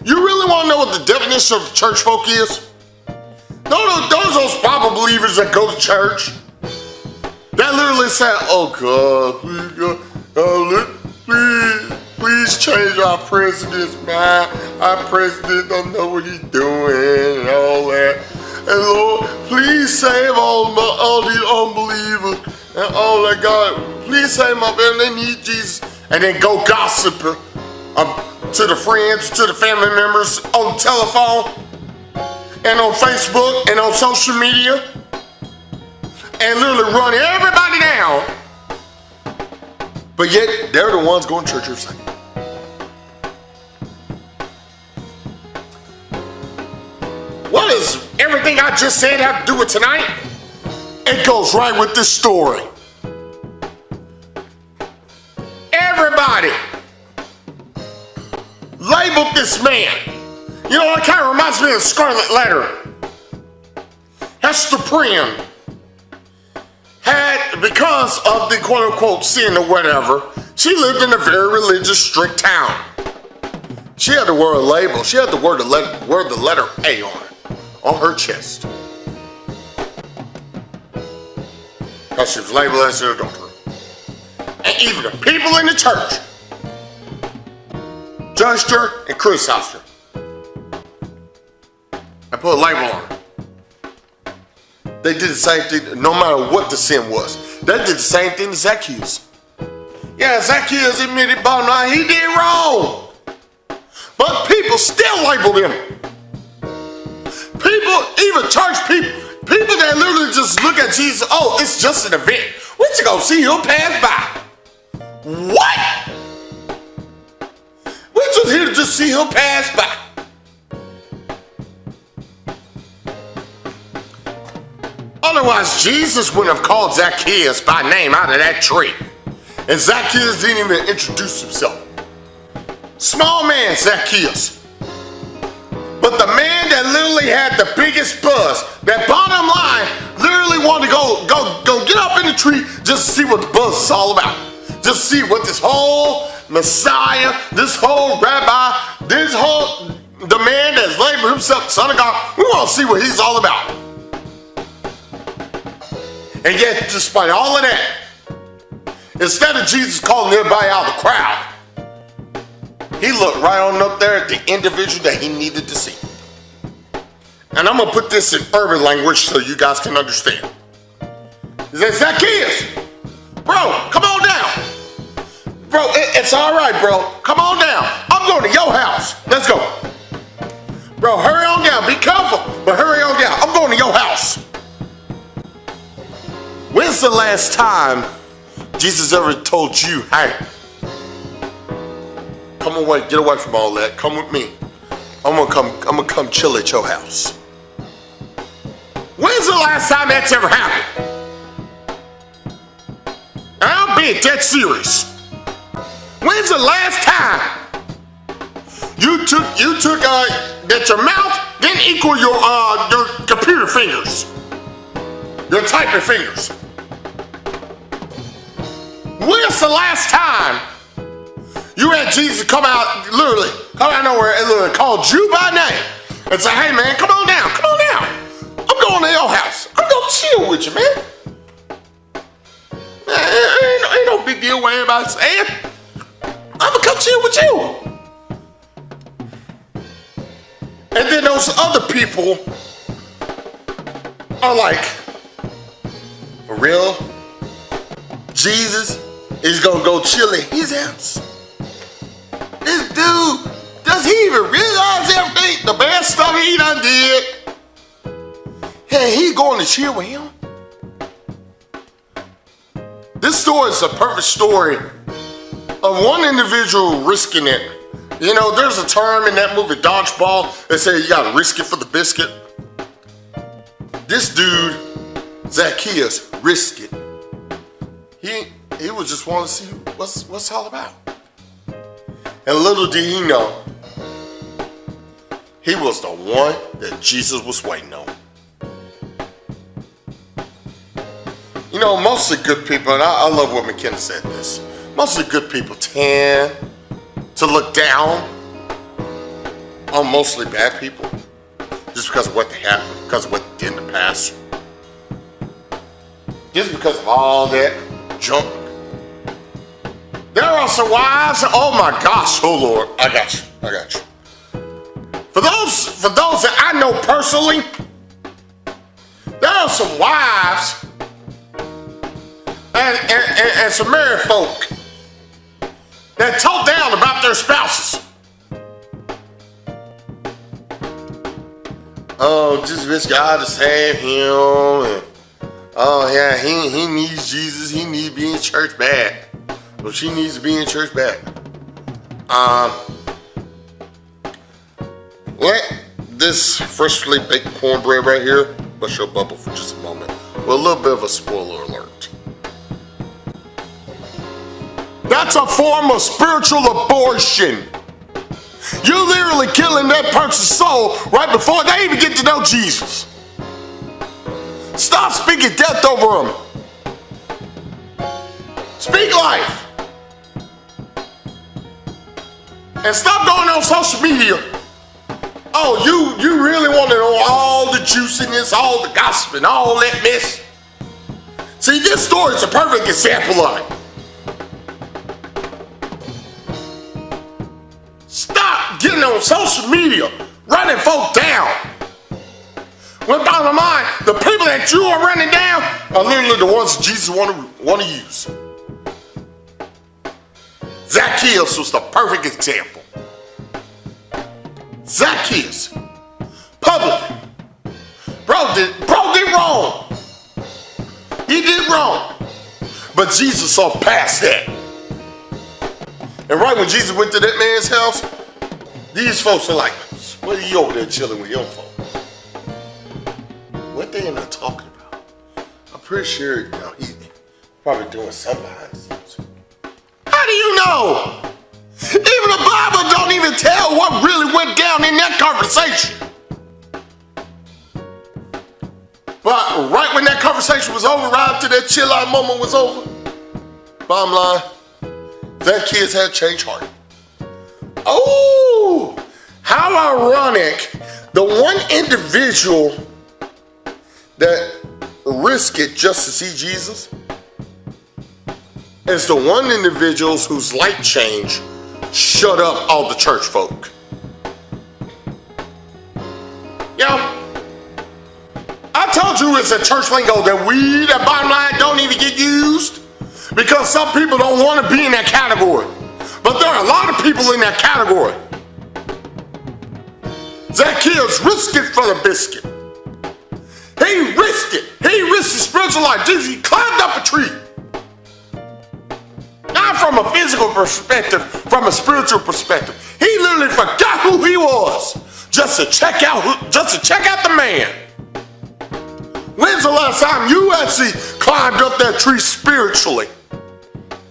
you really want to know what the definition of church folk is? Those Bible believers that go to church, that literally say, oh God, please change our president's mind. Our president don't know what he's doing and all that. And Lord, please save all these unbelievers and all that. God, please save my family. They need Jesus. And then go gossip to the friends, to the family members on the telephone and on Facebook and on social media and literally run everybody down. But yet, they're the ones going to church every Sunday. What does everything I just said have to do with tonight? It goes right with this story. Everybody labeled this man. You know, it kind of reminds me of the Scarlet Letter. Hester Prynne had, because of the quote-unquote sin or whatever, she lived in a very religious, strict town. She had to wear a label. She had to wear the letter A on her chest. Because she was labeled as an adulterer. And even the people in the church judged her and criticized her. And put a label on her. They did the same thing no matter what the sin was. They did the same thing to Zacchaeus. Yeah, Zacchaeus admitted bottom line, he did wrong. But people still labeled him. People, even church people that literally just look at Jesus, oh, it's just an event. We're just gonna see him pass by. What? We're just here to just see him pass by. Otherwise, Jesus wouldn't have called Zacchaeus by name out of that tree. And Zacchaeus didn't even introduce himself. Small man, Zacchaeus. But the man that literally had the biggest buzz, that bottom line, literally wanted to go get up in the tree just to see what the buzz is all about. Just see what this whole Messiah, this whole rabbi, the man that's labeled himself the Son of God, we want to see what he's all about. And yet, despite all of that, instead of Jesus calling everybody out of the crowd, he looked right on up there at the individual that he needed to see. And I'm going to put this in urban language so you guys can understand. He said, Zacchaeus, bro, come on down. Bro, it's all right, bro. Come on down. I'm going to your house. Let's go. Bro, hurry on down. Be careful, but hurry on down. I'm going to your house. When's the last time Jesus ever told you, hey, come away, get away from all that. Come with me. I'm gonna come chill at your house. When's the last time that's ever happened? And I'm being dead serious. When's the last time you took that your mouth didn't equal your computer fingers, your typing fingers? When's the last time you had Jesus come out of nowhere and literally called you by name and say, hey man, come on down. I'm going to your house. I'm going to chill with you, man. Ain't no big deal what everybody's saying. I'm going to come chill with you. And then those other people are like, for real? Jesus is going to go chill at his house? This dude, does he even realize everything, the bad stuff he done did? Hey, he going to chill with him? This story is a perfect story of one individual risking it. You know, there's a term in that movie, Dodgeball, that said you gotta risk it for the biscuit. This dude, Zacchaeus, risked it. He was just wanting to see what's it's all about. And little did he know, he was the one that Jesus was waiting on. You know, mostly good people, and I love what McKenna said this, mostly good people tend to look down on mostly bad people just because of what they have, because of what they did in the past. Just because of all that junk. There are some wives, oh my gosh, oh Lord, I got you. For those that I know personally, there are some wives and some married folk that talk down about their spouses. Oh, just wish God to save him. And, oh yeah, he needs Jesus. He needs to be in church bad. Well, she needs to be in church bad. Let this freshly baked cornbread right here bust your bubble for just a moment. With a little bit of a spoiler alert. That's a form of spiritual abortion. You're literally killing that person's soul right before they even get to know Jesus. Stop speaking death over them. Speak life. And stop going on social media. Oh, you really want to know all the juiciness, all the gossip, and all that mess? See, this story is a perfect example of it. Stop getting on social media, running folk down. When bottom line, the people that you are running down are literally the ones that Jesus want to use. Zacchaeus was the perfect example. Zacchaeus, publican. Bro did wrong. He did wrong. But Jesus saw past that. And right when Jesus went to that man's house, these folks are like, what are you over there chilling with your folks? What they in there talking about? I'm pretty sure, he's probably doing something behind the scenes. How do you know? Even the Bible don't even tell what really went down in that conversation. But right when that conversation was over, right after that chill out moment was over, bottom line, that kid had changed heart. Oh, how ironic. The one individual that risked it just to see Jesus is the one individual whose life change shut up all the church folk. I told you it's a church lingo that bottom line don't even get used because some people don't want to be in that category. But there are a lot of people in that category. Zacchaeus risked it for the biscuit. He risked it. He risked his spiritual life. He climbed up a tree. Not from a physical perspective, from a spiritual perspective. He literally forgot who he was just to check out the man. When's the last time you actually climbed up that tree spiritually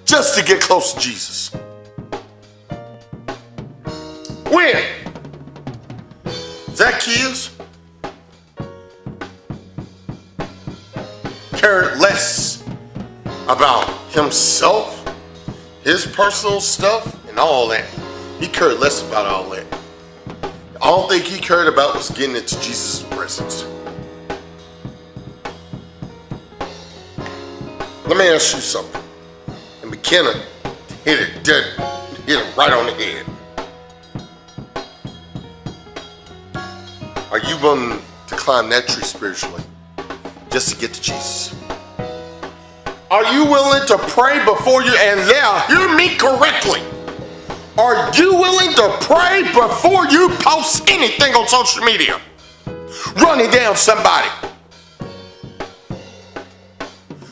just to get close to Jesus? When? Zacchaeus cared less about himself, his personal stuff, and all that. He cared less about all that. The only thing he cared about was getting into Jesus' presence. Let me ask you something. And McKenna hit it right on the head. Are you willing to climb that tree spiritually just to get to Jesus? Are you willing to pray before you, and hear me correctly. Are you willing to pray before you post anything on social media? Running down somebody.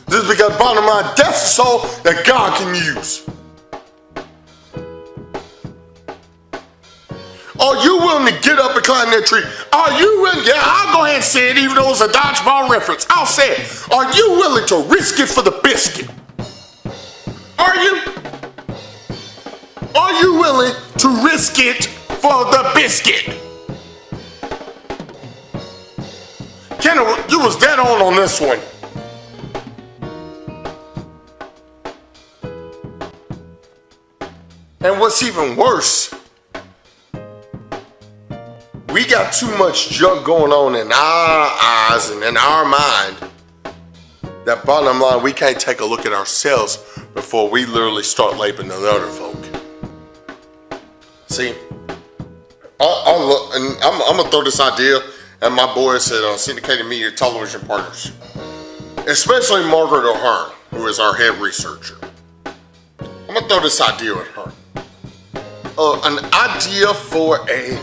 This is because bottom line, that's the soul that God can use. willing to get up and climb that tree? Are you willing? Yeah, I'll go ahead and say it, even though it's a dodgeball reference. I'll say it. Are you willing to risk it for the biscuit? Are you? Are you willing to risk it for the biscuit? Kenna, you was dead on this one. And what's even worse, we got too much junk going on in our eyes and in our mind that bottom line, we can't take a look at ourselves before we literally start labeling other folk. See, I'm going to throw this idea at my boys at syndicated media television partners, especially Margaret O'Hearn, who is our head researcher. I'm going to throw this idea at her. An idea for a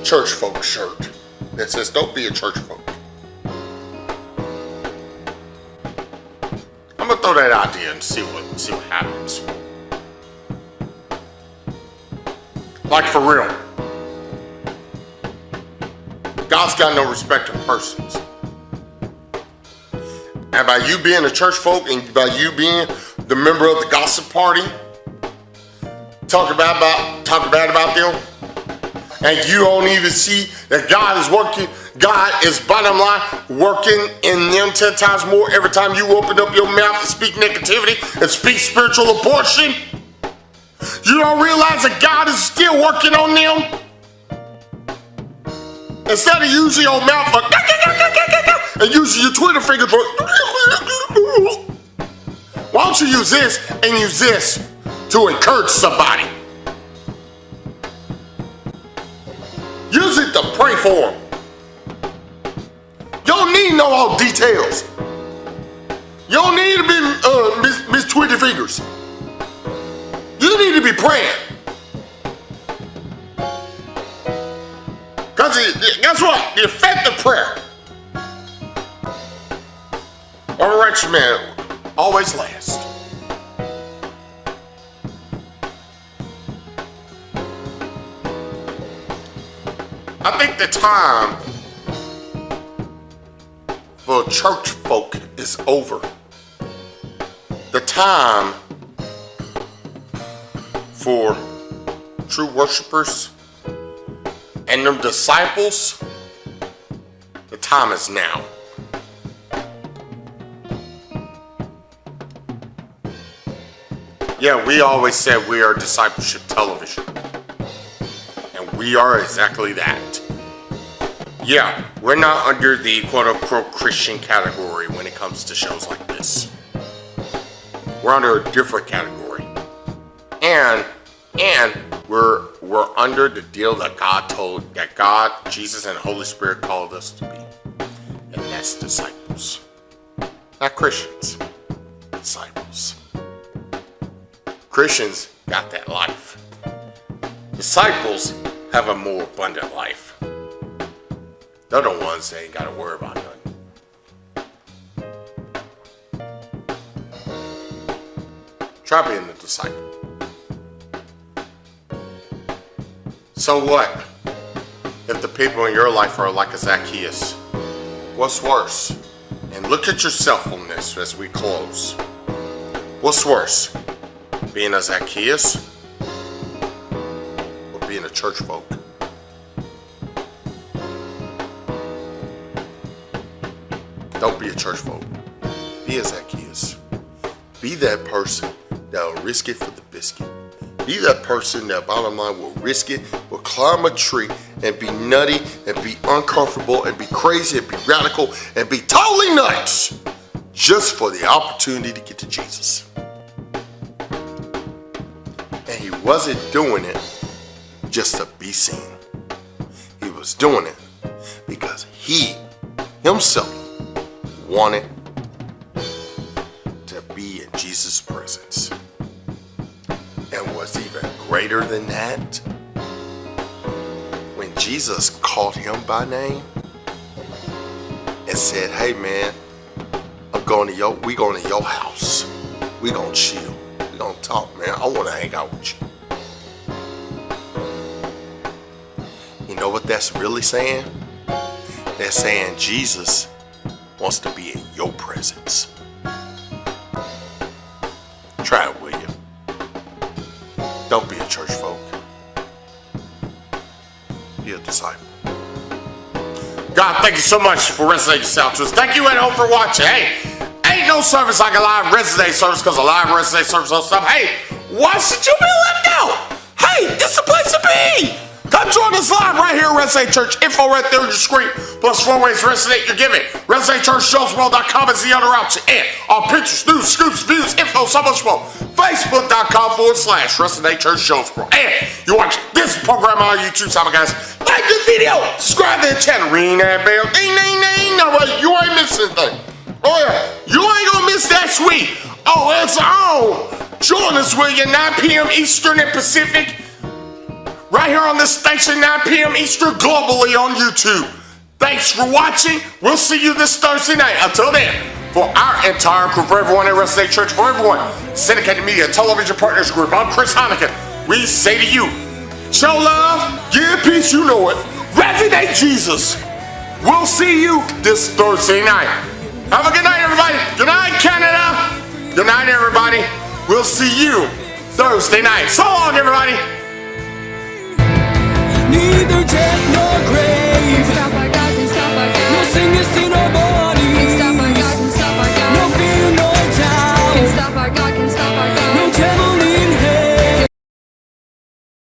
church folk shirt that says, don't be a church folk. I'm going to throw that idea and see what happens. Like for real. God's got no respect of persons. And by you being a church folk and by you being the member of the gossip party, talk bad about them, and you don't even see that God is working. God is, bottom line, working in them 10 times more every time you open up your mouth and speak negativity and speak spiritual abortion. You don't realize that God is still working on them. Instead of using your mouth for and using your Twitter finger for, why don't you use this and use this to encourage somebody? Use it to pray for them. You don't need to know all details. You don't need to be Miss Twitter Fingers. You need to be praying. Because guess what? The effective prayer of a righteous man always lasts. I think the time for church folk is over. The time for true worshipers and them disciples, the time is now. Yeah, we always said we are discipleship television. And we are exactly that. Yeah, we're not under the quote-unquote Christian category when it comes to shows like this. We're under a different category. And we're under the deal that God, Jesus, and the Holy Spirit called us to be. And that's disciples. Not Christians. Disciples. Christians got that life. Disciples have a more abundant life. They're the ones that ain't got to worry about nothing. Try being a disciple. So what if the people in your life are like a Zacchaeus? What's worse? And look at yourself on this as we close. What's worse? Being a Zacchaeus or being a church folk? Don't be a church folk. Be a Zacchaeus. Be that person that will risk it for the biscuit. Be that person that, bottom line, will risk it, will climb a tree and be nutty and be uncomfortable and be crazy and be radical and be totally nuts just for the opportunity to get to Jesus. And he wasn't doing it just to be seen. He was doing it because he himself wanted to be in Jesus' presence. And what's even greater than that, when Jesus called him by name and said, hey man, we going to your house. We gonna chill. We gonna talk, man. I wanna hang out with you. know what that's really saying? They're saying Jesus wants to be in your presence. Try it, will you? Don't be a church folk. Be a disciple. God, thank you so much for resonating sound to us. Thank you at home for watching. Hey, ain't no service like a live Resonate service, because a live Resonate service don't stop. Hey, why should you be left out? Hey, it's the place to be. Come join us live right here at Resonate Church. Info right there on your screen. Plus 4 ways to resonate your giving. ResonateChurch.Jonesboro.com is the other option. And all pictures, news, scoops, views, info, so much more. Facebook.com/Resonate Church Jonesboro. And you watch this program on YouTube, Simon guys. Like this video, subscribe to the channel, ring that bell, ding, ding, ding. No, well, you ain't missing anything. Oh yeah, you ain't gonna miss that sweet. Oh, it's on. Join us, will you? 9 p.m. Eastern and Pacific. Right here on this station, 9 p.m. Eastern, globally on YouTube. Thanks for watching. We'll see you this Thursday night. Until then, for our entire crew, for everyone at Resonate Church, for everyone, syndicated media, television partners group, I'm Chris Heineken. We say to you, show love, give peace, you know it. Resonate Jesus. We'll see you this Thursday night. Have a good night, everybody. Good night, Canada. Good night, everybody. We'll see you Thursday night. So long, everybody. Neither death nor grave. Stop like that, stop like that. No sickness in